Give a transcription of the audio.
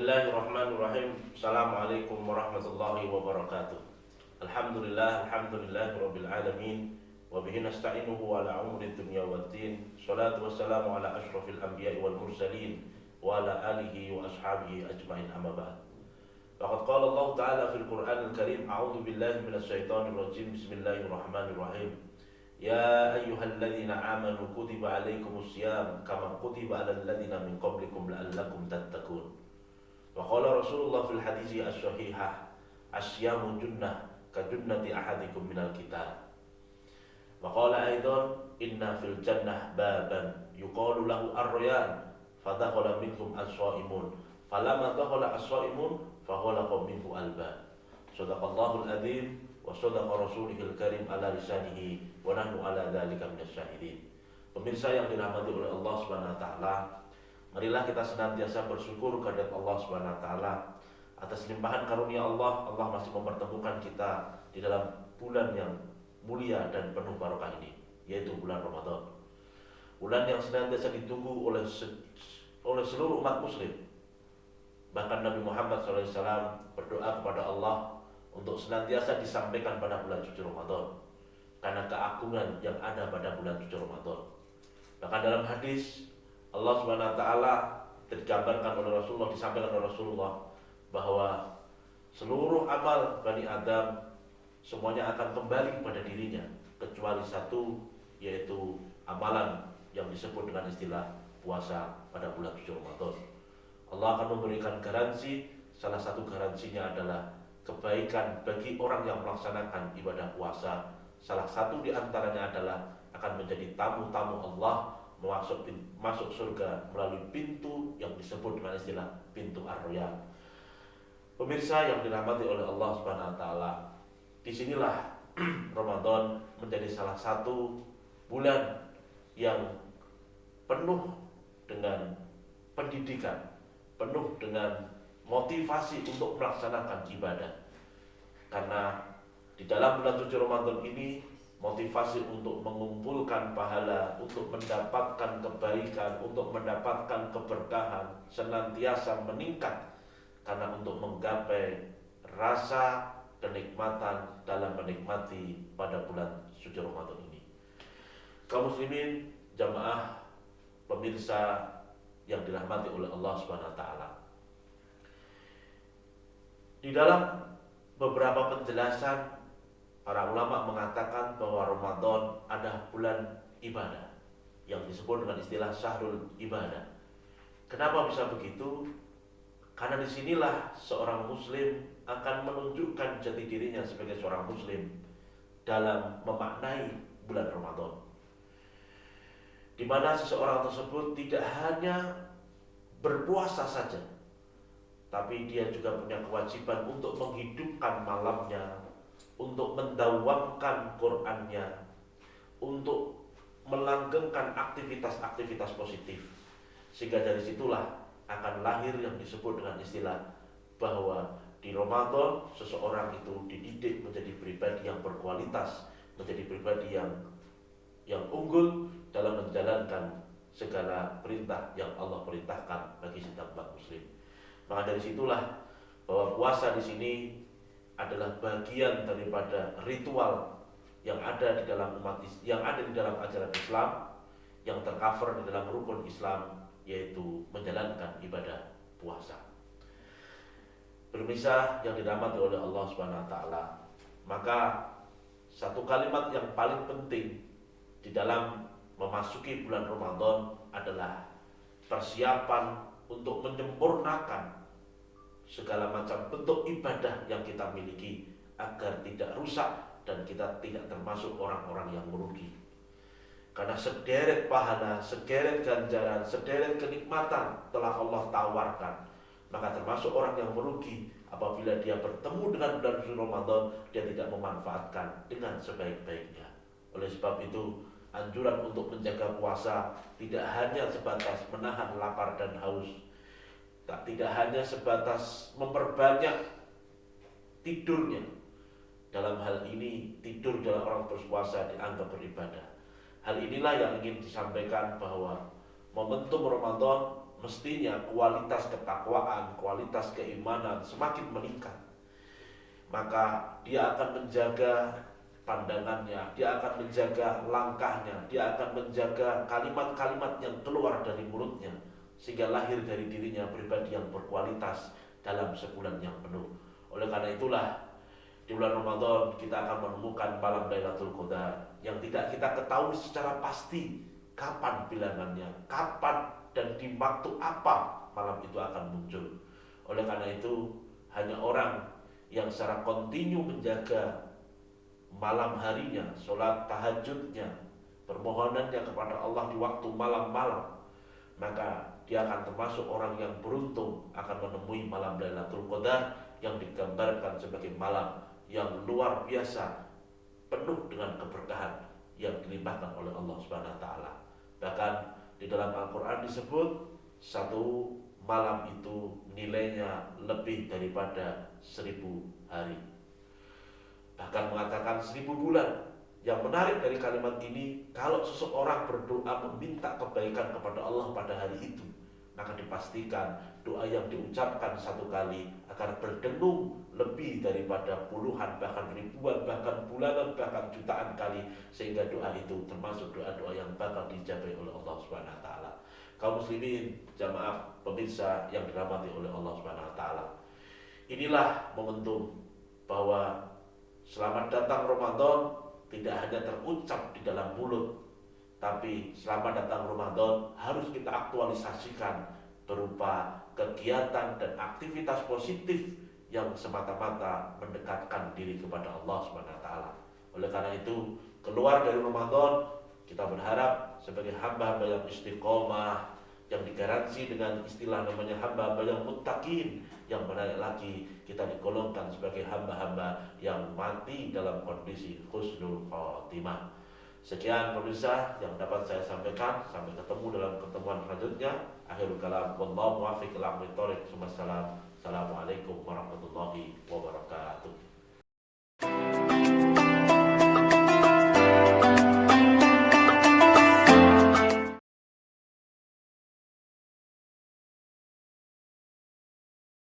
Bismillahirrahmanirrahim. Assalamualaikum warahmatullahi wabarakatuh. Alhamdulillah rabbil alamin. Wa bihi nasta'inuhu ala umuri dunya waddin. Shalatu wassalamu ala asyrafil anbiya'i wal mursalin wa ala alihi wa ashabihi ajmain, amma ba'd. Faqad qala Allah Ta'ala fil Qur'anil Karim, a'udzu billahi minasy syaithanir rajim. Bismillahirrahmanirrahim. Ya ayyuhalladzina amanu kutiba alaikumus syiyam kama kutiba alal ladzina min qablikum la'allakum tattaqun. Wa qala Rasulullah fil hadisi as-sahihah, asyamu junnah ka junnati ahadikum minal kitab. Wa qala aidan, inna fil jannah baban yuqalu lahu ar-rayyan, fadakhala minhum as-shaimun, falamma dakhala as-shaimun faghalaqa minhu al-bab. Shadaqallahul adzim wa shadaqa rasulihil karim ala lisanihi wa nahnu ala dzalika minasy syahidin. Pemirsa yang dirahmati oleh Allah Subhanahu wa taala, marilah kita senantiasa bersyukur kehadirat Allah Subhanahu wa taala atas limpahan karunia Allah. Allah masih mempertemukan kita di dalam bulan yang mulia dan penuh barokah ini, yaitu bulan Ramadan. Bulan yang senantiasa ditunggu oleh seluruh umat muslim. Bahkan Nabi Muhammad SAW berdoa kepada Allah untuk senantiasa disampaikan pada bulan suci Ramadan, karena keagungan yang ada pada bulan suci Ramadan. Bahkan dalam hadis Allah Subhanahu wa taala digambarkan oleh Rasulullah, disampaikan oleh Rasulullah bahwa seluruh amal Bani Adam semuanya akan kembali kepada dirinya kecuali satu, yaitu amalan yang disebut dengan istilah puasa pada bulan suci Ramadan. Allah akan memberikan garansi, salah satu garansinya adalah kebaikan bagi orang yang melaksanakan ibadah puasa. Salah satu di antaranya adalah akan menjadi tamu-tamu Allah, masuk surga melalui pintu yang disebut dengan istilah pintu Ar-Rayyan. Pemirsa yang dirahmati oleh Allah Subhanahu wa taala, disinilah Ramadan menjadi salah satu bulan yang penuh dengan pendidikan, penuh dengan motivasi untuk melaksanakan ibadah. Karena di dalam bulan suci Ramadan ini motivasi untuk mengumpulkan pahala, untuk mendapatkan kebaikan, untuk mendapatkan keberkahan senantiasa meningkat, karena untuk menggapai rasa kenikmatan dalam menikmati pada bulan suci Ramadan ini. Kaum muslimin, jamaah, pemirsa yang dirahmati oleh Allah Subhanahu wa taala, di dalam beberapa penjelasan para ulama mengatakan bahwa Ramadan adalah bulan ibadah yang disebut dengan istilah syahrul ibadah. Kenapa bisa begitu? Karena disinilah seorang muslim akan menunjukkan jati dirinya sebagai seorang muslim dalam memaknai bulan Ramadan, di mana seseorang tersebut tidak hanya berpuasa saja, tapi dia juga punya kewajiban untuk menghidupkan malamnya, untuk mendawamkan Qur'annya, untuk melanggengkan aktivitas-aktivitas positif. Sehingga dari situlah akan lahir yang disebut dengan istilah bahwa di Ramadan seseorang itu dididik menjadi pribadi yang berkualitas, menjadi pribadi yang unggul dalam menjalankan segala perintah yang Allah perintahkan bagi setiap umat muslim. Maka dari situlah bahwa puasa di sini adalah bagian daripada ritual yang ada di dalam ajaran Islam, yang tercover di dalam rukun Islam, yaitu menjalankan ibadah puasa. Pemirsa yang dirahmati oleh Allah Subhanahu wa taala, maka satu kalimat yang paling penting di dalam memasuki bulan Ramadan adalah persiapan untuk menyempurnakan segala macam bentuk ibadah yang kita miliki agar tidak rusak dan kita tidak termasuk orang-orang yang merugi. Karena sederet pahala, sederet ganjaran, sederet kenikmatan telah Allah tawarkan, maka termasuk orang yang merugi apabila dia bertemu dengan bulan suci Ramadan, dia tidak memanfaatkan dengan sebaik-baiknya. Oleh sebab itu, anjuran untuk menjaga puasa tidak hanya sebatas menahan lapar dan haus, tidak hanya sebatas memperbanyak tidurnya. Dalam hal ini, tidur dalam orang berpuasa dianggap beribadah. Hal inilah yang ingin disampaikan, bahwa momentum Ramadan mestinya kualitas ketakwaan, kualitas keimanan semakin meningkat, maka dia akan menjaga pandangannya, dia akan menjaga langkahnya, dia akan menjaga kalimat-kalimat yang keluar dari mulutnya, sehingga lahir dari dirinya pribadi yang berkualitas dalam sebulan yang penuh. Oleh karena itulah, di bulan Ramadan kita akan menemukan malam Lailatul Qadar yang tidak kita ketahui secara pasti kapan bilangannya, kapan dan di waktu apa malam itu akan muncul. Oleh karena itu, hanya orang yang secara kontinu menjaga malam harinya, sholat tahajudnya, permohonannya kepada Allah di waktu malam-malam, maka dia akan termasuk orang yang beruntung akan menemui malam Lailatul Qadar yang digambarkan sebagai malam yang luar biasa, penuh dengan keberkahan yang dilimpahkan oleh Allah Subhanahu wa taala. Bahkan di dalam Al-Qur'an disebut satu malam itu nilainya lebih daripada 1000 hari. Bahkan mengatakan 1000 bulan. Yang menarik dari kalimat ini, kalau seseorang berdoa meminta kebaikan kepada Allah pada hari itu, maka dipastikan doa yang diucapkan satu kali akan berdengung lebih daripada puluhan, bahkan ribuan, bahkan bulanan, bahkan jutaan kali, sehingga doa itu termasuk doa-doa yang bakal dijabai oleh Allah Subhanahu wa taala. Kaum muslimin, jamaah pemirsa yang dirahmati oleh Allah Subhanahu wa taala. Inilah momentum bahwa selamat datang Ramadan tidak hanya terucap di dalam mulut, tapi selamat datang Ramadan harus kita aktualisasikan berupa kegiatan dan aktivitas positif yang semata-mata mendekatkan diri kepada Allah Subhanahu wa taala. Oleh karena itu, keluar dari Ramadan kita berharap sebagai hamba-hamba yang istiqomah, yang digaransi dengan istilah namanya hamba-hamba yang muttaqin, yang menarik lagi kita digolongkan sebagai hamba-hamba yang mati dalam kondisi husnul khotimah. Sekian pemirsa yang dapat saya sampaikan. Sampai ketemu dalam pertemuan selanjutnya. Akhirul kalam, wallahu muwaffiq ila aqwamit thoriq. Assalamualaikum warahmatullahi wabarakatuh.